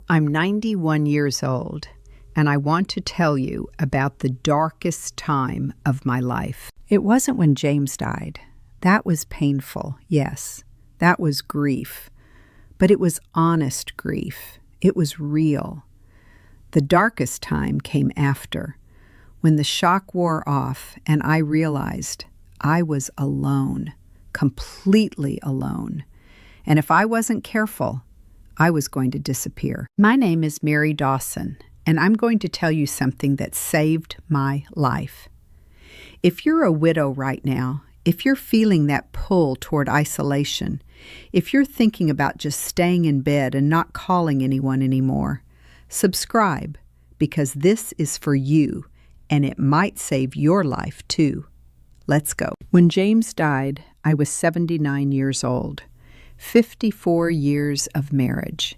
I'm 91 years old, and I want to tell you about the darkest time of my life. It wasn't when James died. That was painful, yes. That was grief. But it was honest grief. It was real. The darkest time came after, when the shock wore off and I realized I was alone, completely alone. And if I wasn't careful, I was going to disappear. My name is Mary Dawson, and I'm going to tell you something that saved my life. If you're a widow right now, if you're feeling that pull toward isolation, if you're thinking about just staying in bed and not calling anyone anymore, subscribe, because this is for you, and it might save your life too. Let's go. When James died, I was 79 years old. 54 years of marriage,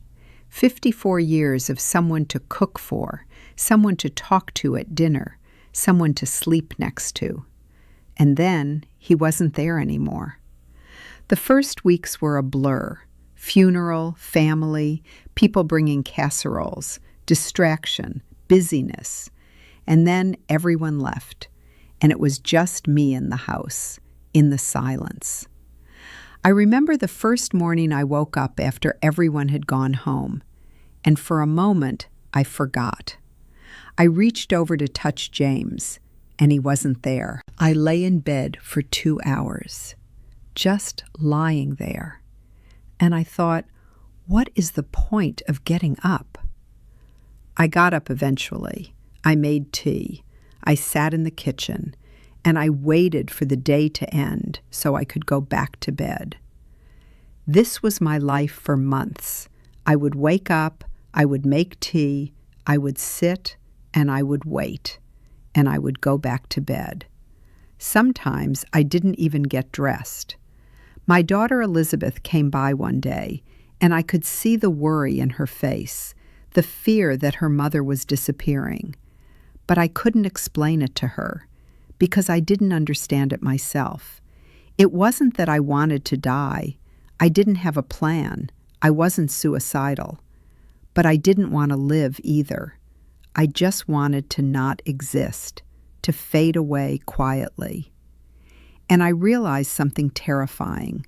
54 years of someone to cook for, someone to talk to at dinner, someone to sleep next to. And then he wasn't there anymore. The first weeks were a blur. Funeral, family, people bringing casseroles, distraction, busyness. And then everyone left, and it was just me in the house, in the silence. I remember the first morning I woke up after everyone had gone home, and for a moment I forgot. I reached over to touch James, and he wasn't there. I lay in bed for 2 hours, just lying there, and I thought, what is the point of getting up? I got up eventually. I made tea. I sat in the kitchen, and I waited for the day to end so I could go back to bed. This was my life for months. I would wake up, I would make tea, I would sit, and I would wait, and I would go back to bed. Sometimes I didn't even get dressed. My daughter Elizabeth came by one day, and I could see the worry in her face, the fear that her mother was disappearing. But I couldn't explain it to her, because I didn't understand it myself. It wasn't that I wanted to die. I didn't have a plan. I wasn't suicidal. But I didn't want to live either. I just wanted to not exist, to fade away quietly. And I realized something terrifying.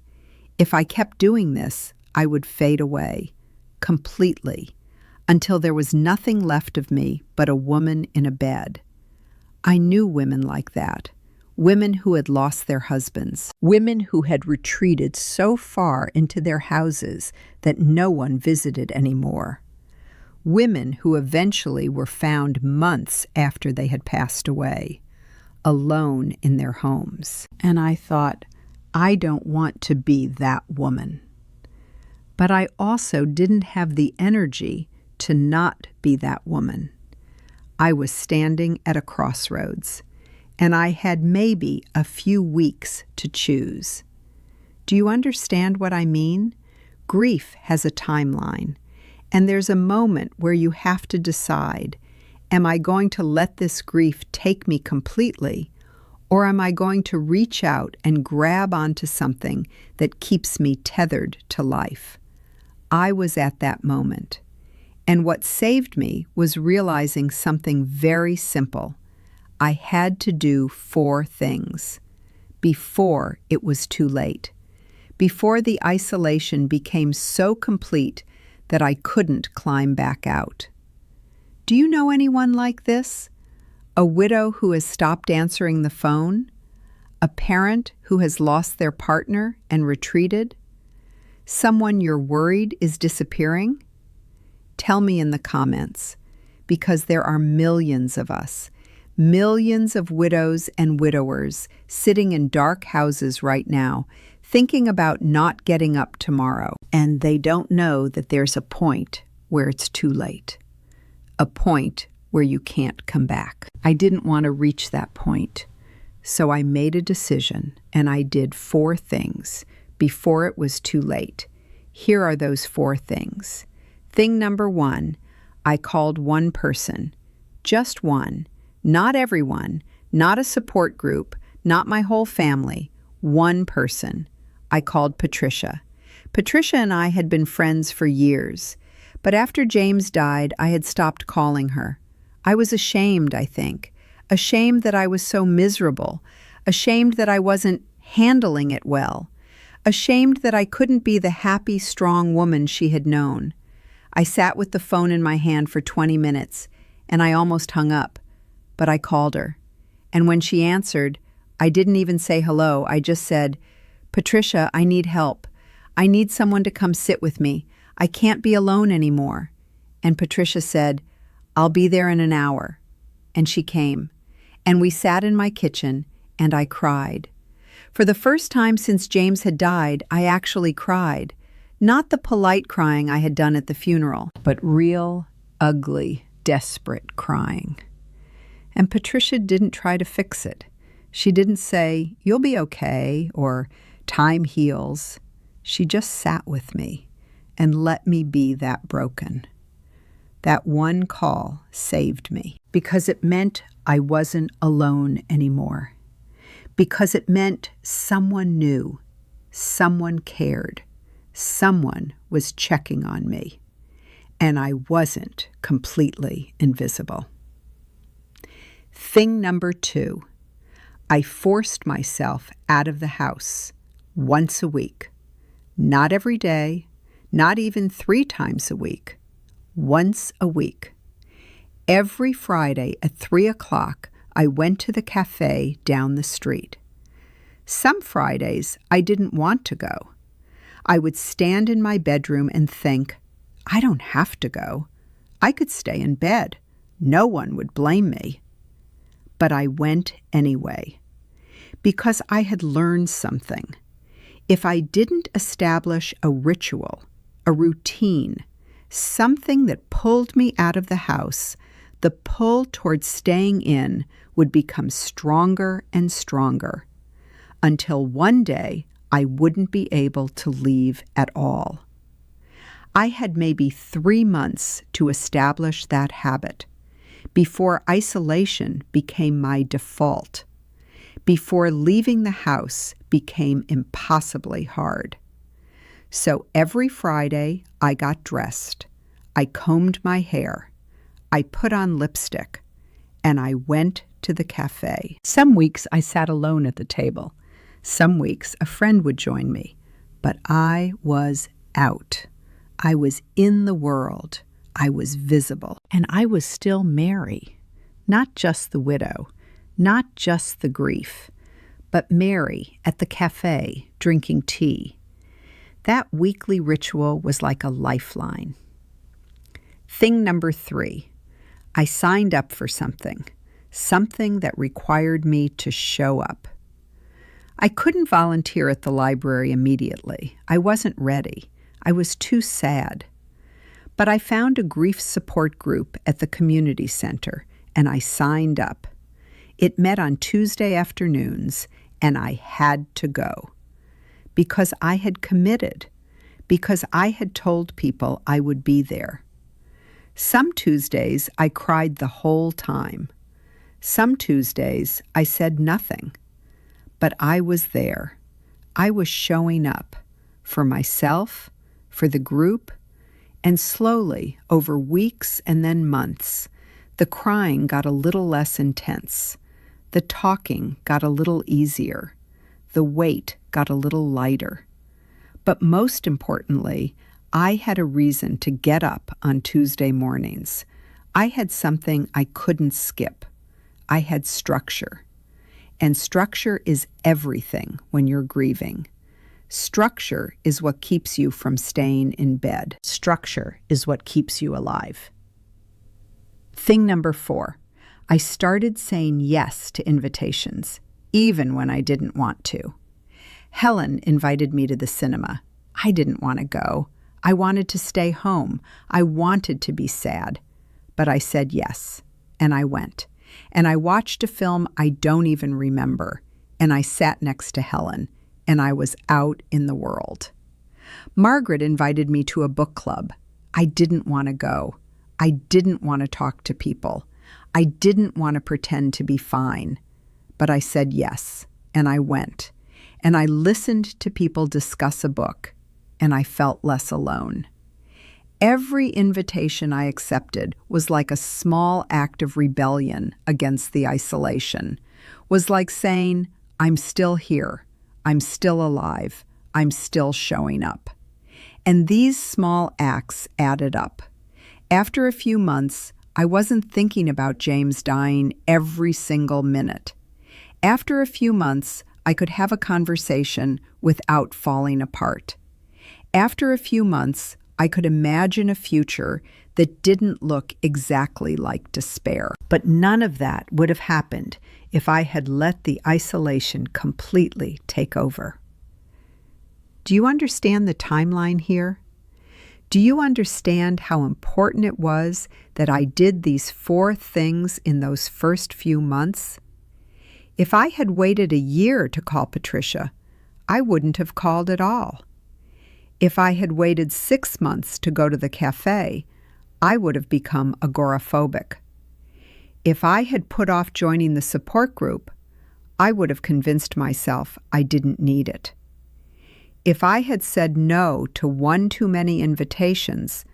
If I kept doing this, I would fade away, completely, until there was nothing left of me but a woman in a bed. I knew women like that, women who had lost their husbands, women who had retreated so far into their houses that no one visited anymore, women who eventually were found months after they had passed away, alone in their homes. And I thought, I don't want to be that woman. But I also didn't have the energy to not be that woman. I was standing at a crossroads, and I had maybe a few weeks to choose. Do you understand what I mean? Grief has a timeline, and there's a moment where you have to decide, am I going to let this grief take me completely, or am I going to reach out and grab onto something that keeps me tethered to life? I was at that moment. And what saved me was realizing something very simple. I had to do 4 things before it was too late, before the isolation became so complete that I couldn't climb back out. Do you know anyone like this? A widow who has stopped answering the phone? A parent who has lost their partner and retreated? Someone you're worried is disappearing? Tell me in the comments, because there are millions of us, millions of widows and widowers sitting in dark houses right now, thinking about not getting up tomorrow, and they don't know that there's a point where it's too late, a point where you can't come back. I didn't want to reach that point, so I made a decision, and I did 4 things before it was too late. Here are those 4 things. Thing number 1, I called one person, just one, not everyone, not a support group, not my whole family, one person. I called Patricia. Patricia and I had been friends for years, But after James died, I had stopped calling her. I was ashamed, I think. Ashamed that I was so miserable. Ashamed that I wasn't handling it well. Ashamed that I couldn't be the happy, strong woman she had known. I sat with the phone in my hand for 20 minutes, and I almost hung up. But I called her. And when she answered, I didn't even say hello. I just said, "Patricia, I need help. I need someone to come sit with me. I can't be alone anymore." And Patricia said, "I'll be there in an hour." And she came. And we sat in my kitchen, and I cried. For the first time since James had died, I actually cried. Not the polite crying I had done at the funeral, but real, ugly, desperate crying. And Patricia didn't try to fix it. She didn't say, "You'll be okay," or "Time heals." She just sat with me and let me be that broken. That one call saved me because it meant I wasn't alone anymore. Because it meant someone knew, someone cared, someone was checking on me, and I wasn't completely invisible. Thing number 2, I forced myself out of the house once a week. Not every day, not even 3 times a week. Once a week. Every Friday at 3 o'clock, I went to the cafe down the street. Some Fridays, I didn't want to go. I would stand in my bedroom and think, I don't have to go. I could stay in bed. No one would blame me. But I went anyway, because I had learned something. If I didn't establish a ritual, a routine, something that pulled me out of the house, the pull towards staying in would become stronger and stronger, until one day I wouldn't be able to leave at all. I had maybe 3 months to establish that habit, before isolation became my default, before leaving the house became impossibly hard. So every Friday, I got dressed, I combed my hair, I put on lipstick, and I went to the cafe. Some weeks I sat alone at the table. Some weeks a friend would join me. But I was out. I was in the world. I was visible. And I was still Mary. Not just the widow, not just the grief, but Mary at the cafe drinking tea. That weekly ritual was like a lifeline. Thing number 3, I signed up for something that required me to show up. I couldn't volunteer at the library immediately. I wasn't ready. I was too sad. But I found a grief support group at the community center, and I signed up. It met on Tuesday afternoons, and I had to go. Because I had committed. Because I had told people I would be there. Some Tuesdays I cried the whole time. Some Tuesdays I said nothing. But I was there. I was showing up for myself, for the group, and slowly, over weeks and then months, the crying got a little less intense. The talking got a little easier. The weight got a little lighter. But most importantly, I had a reason to get up on Tuesday mornings. I had something I couldn't skip. I had structure. And structure is everything when you're grieving. Structure is what keeps you from staying in bed. Structure is what keeps you alive. Thing number 4, I started saying yes to invitations, even when I didn't want to. Helen invited me to the cinema. I didn't want to go. I wanted to stay home. I wanted to be sad. But I said yes, and I went. And I watched a film I don't even remember, and I sat next to Helen, and I was out in the world. Margaret invited me to a book club. I didn't want to go. I didn't want to talk to people. I didn't want to pretend to be fine. But I said yes, and I went. And I listened to people discuss a book, and I felt less alone. Every invitation I accepted was like a small act of rebellion against the isolation, was like saying, I'm still here, I'm still alive, I'm still showing up. And these small acts added up. After a few months, I wasn't thinking about James dying every single minute. After a few months, I could have a conversation without falling apart. After a few months, I could imagine a future that didn't look exactly like despair. But none of that would have happened if I had let the isolation completely take over. Do you understand the timeline here? Do you understand how important it was that I did these 4 things in those first few months? If I had waited a year to call Patricia, I wouldn't have called at all. If I had waited 6 months to go to the cafe, I would have become agoraphobic. If I had put off joining the support group, I would have convinced myself I didn't need it. If I had said no to one too many invitations,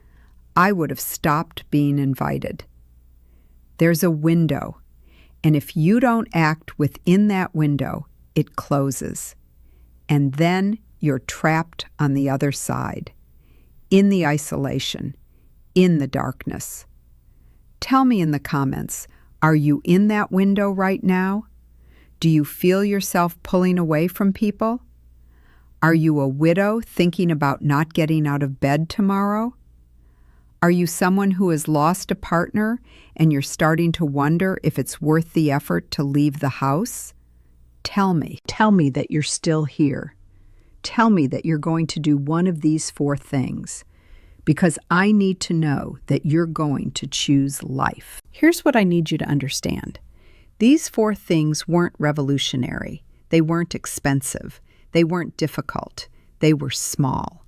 I would have stopped being invited. There's a window, and if you don't act within that window, it closes. And then you're trapped on the other side, in the isolation, in the darkness. Tell me in the comments, are you in that window right now? Do you feel yourself pulling away from people? Are you a widow thinking about not getting out of bed tomorrow? Are you someone who has lost a partner and you're starting to wonder if it's worth the effort to leave the house? Tell me that you're still here. Tell me that you're going to do one of these 4 things, because I need to know that you're going to choose life. Here's what I need you to understand. These 4 things weren't revolutionary. They weren't expensive. They weren't difficult. They were small.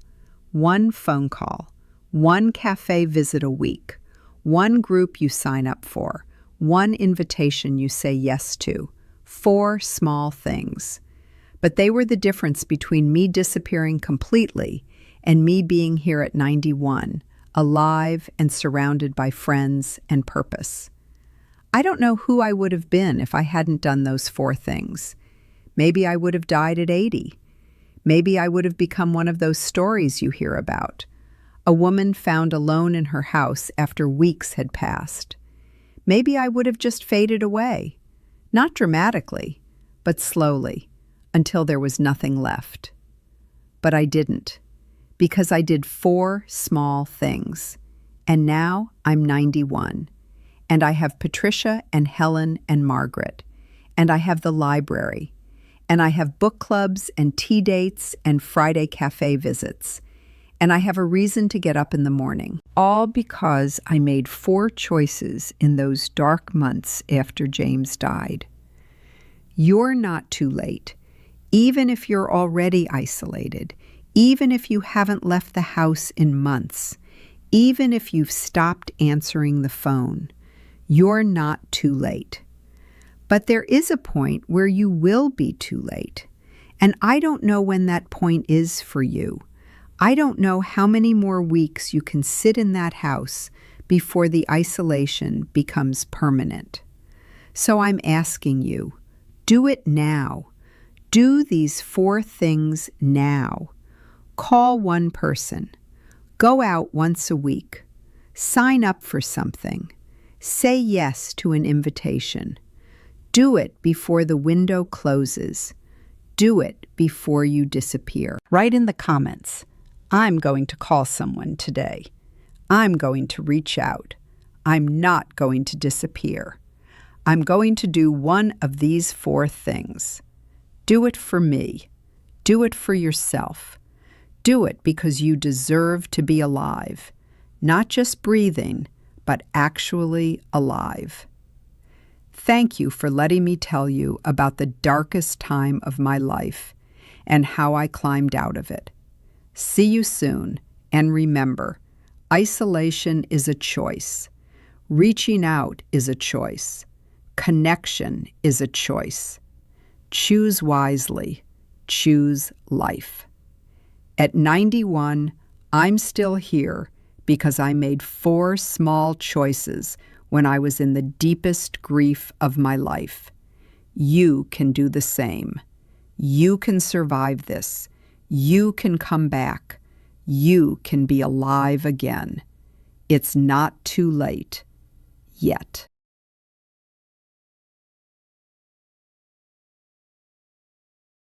1 phone call, 1 cafe visit a week, 1 group you sign up for, 1 invitation you say yes to. 4 small things. But they were the difference between me disappearing completely and me being here at 91, alive and surrounded by friends and purpose. I don't know who I would have been if I hadn't done those 4 things. Maybe I would have died at 80. Maybe I would have become one of those stories you hear about. A woman found alone in her house after weeks had passed. Maybe I would have just faded away. Not dramatically, but slowly, until there was nothing left. But I didn't, because I did 4 small things. And now I'm 91. And I have Patricia and Helen and Margaret. And I have the library. And I have book clubs and tea dates and Friday cafe visits. And I have a reason to get up in the morning. All because I made 4 choices in those dark months after James died. You're not too late. Even if you're already isolated, even if you haven't left the house in months, even if you've stopped answering the phone, you're not too late. But there is a point where you will be too late. And I don't know when that point is for you. I don't know how many more weeks you can sit in that house before the isolation becomes permanent. So I'm asking you, do it now. Do these 4 things now. Call 1 person. Go out once a week. Sign up for something. Say yes to an invitation. Do it before the window closes. Do it before you disappear. Write in the comments, I'm going to call someone today. I'm going to reach out. I'm not going to disappear. I'm going to do one of these 4 things. Do it for me. Do it for yourself. Do it because you deserve to be alive, not just breathing, but actually alive. Thank you for letting me tell you about the darkest time of my life and how I climbed out of it. See you soon, and remember, isolation is a choice. Reaching out is a choice. Connection is a choice. Choose wisely. Choose life. At 91, I'm still here because I made 4 small choices when I was in the deepest grief of my life. You can do the same. You can survive this. You can come back. You can be alive again. It's not too late. Yet.